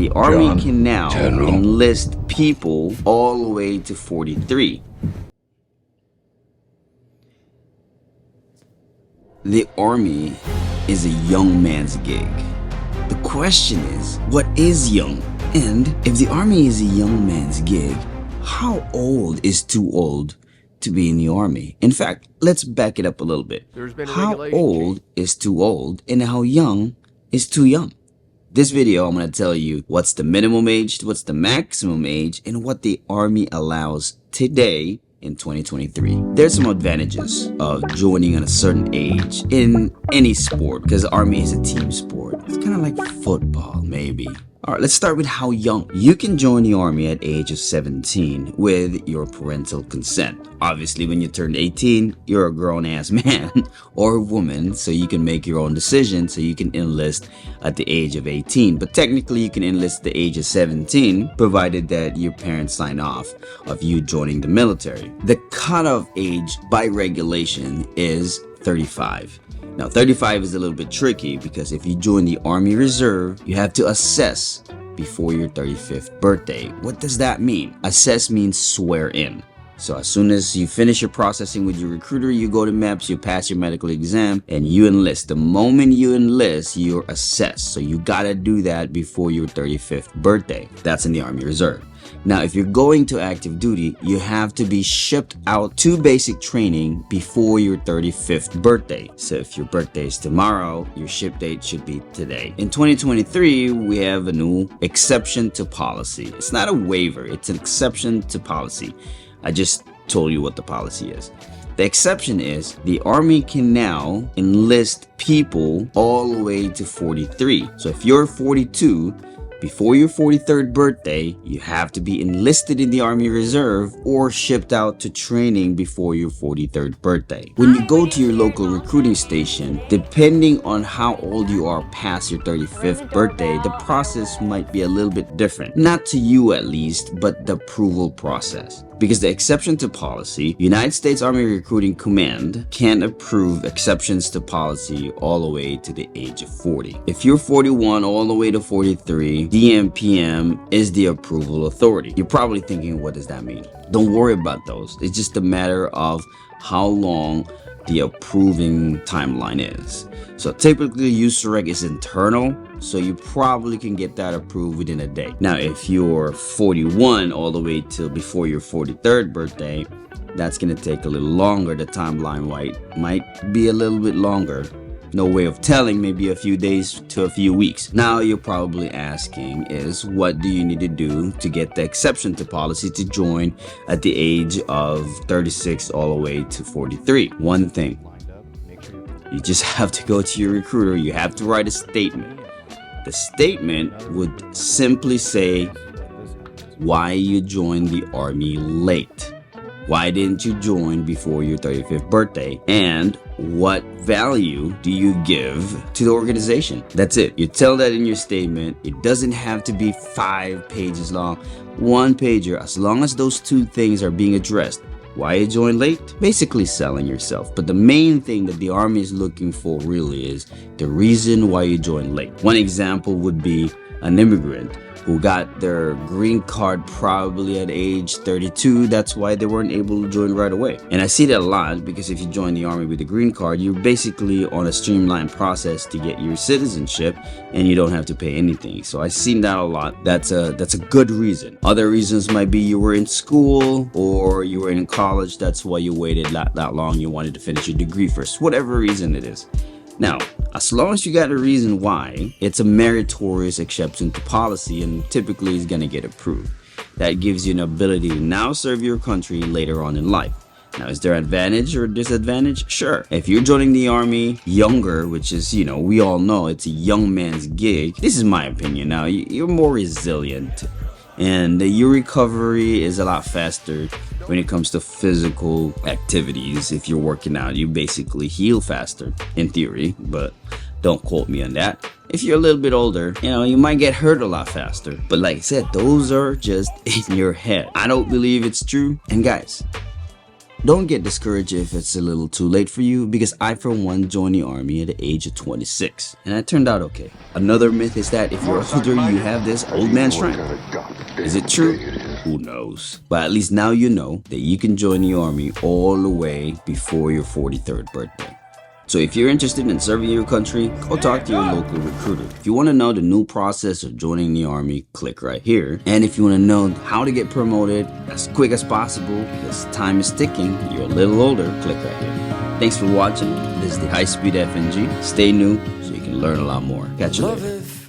The Army John, can now General. enlist people all the way to 43. The Army is a young man's gig. The question is, what is young? And if the Army is a young man's gig, how old is too old to be in the Army? In fact, let's back it up a little bit. How old is too old and how young is too young? This video, I'm going to tell you what's the minimum age, what's the maximum age, and what the Army allows today in 2023. There's some advantages of joining at a certain age in any sport, because the Army is a team sport. It's kind of like football, maybe. All right, let's start with how young. You can join the Army at age of 17 with your parental consent. Obviously, when you turn 18, you're a grown-ass man or woman, so you can make your own decision, so you can enlist at the age of 18. But technically, you can enlist at the age of 17, provided that your parents sign off of you joining the military. The cutoff age by regulation is 35. Now, 35 is a little bit tricky because if you join the Army Reserve, you have to assess before your 35th birthday. What does that mean? Assess means swear in. So as soon as you finish your processing with your recruiter, you go to MEPS, you pass your medical exam, and you enlist. The moment you enlist, you're assessed. So you gotta do that before your 35th birthday. That's in the Army Reserve. Now, if you're going to active duty, you have to be shipped out to basic training before your 35th birthday. So if your birthday is tomorrow, your ship date should be today. In 2023, we have a new exception to policy. It's not a waiver, it's an exception to policy. I just told you what the policy is. The exception is the Army can now enlist people all the way to 43. So if you're 42, before your 43rd birthday, you have to be enlisted in the Army Reserve or shipped out to training before your 43rd birthday. When you go to your local recruiting station, depending on how old you are past your 35th birthday, the process might be a little bit different. Not to you at least, but the approval process. Because the exception to policy, United States Army Recruiting Command can approve exceptions to policy all the way to the age of 40. If you're 41 all the way to 43, DMPM is the approval authority. You're probably thinking, what does that mean? Don't worry about those. It's just a matter of how long the approving timeline is. So typically USAREC is internal, so you probably can get that approved within a day. Now, if you're 41 all the way till before your 43rd birthday, that's gonna take a little longer. The timeline might be a little bit longer. No way of telling, maybe a few days to a few weeks. Now you're probably asking is, what do you need to do to get the exception to policy to join at the age of 36 all the way to 43? One thing, you just have to go to your recruiter. You have to write a statement. The statement would simply say why you joined the Army late. Why didn't you join before your 35th birthday? And what value do you give to the organization? That's it. You tell that in your statement. It doesn't have to be 5 pages long. 1 pager, as long as those 2 things are being addressed. Why you joined late? Basically selling yourself. But the main thing that the Army is looking for really is the reason why you joined late. One example would be an immigrant who got their green card probably at age 32. That's why they weren't able to join right away. And I see that a lot because if you join the Army with a green card, you're basically on a streamlined process to get your citizenship and you don't have to pay anything. So I've seen that a lot. That's a good reason. Other reasons might be you were in school or you were in college. That's why you waited that long. You wanted to finish your degree first. Whatever reason it is. Now, as long as you got a reason why, it's a meritorious exception to policy and typically is going to get approved. That gives you an ability to now serve your country later on in life. Now, is there advantage or disadvantage? Sure. If you're joining the Army younger, which is, we all know it's a young man's gig. This is my opinion. Now, you're more resilient and your recovery is a lot faster when it comes to physical activities. If you're working out, you basically heal faster in theory, but don't quote me on that. If you're a little bit older, you might get hurt a lot faster. But like I said, those are just in your head. I don't believe it's true. And guys, Don't get discouraged if it's a little too late for you, because I for one joined the army at the age of 26 and I turned out okay. Another myth is that if you're older you have this old man strength. Is it true? Who knows? But at least now you know that you can join the army all the way before your 43rd birthday. So if you're interested in serving your country, go talk to your local recruiter. If you want to know the new process of joining the army, click right here. And if you want to know how to get promoted as quick as possible, because time is ticking, you're a little older, click right here. Thanks for watching. This is the High Speed FNG. Stay new so you can learn a lot more. Catch you later.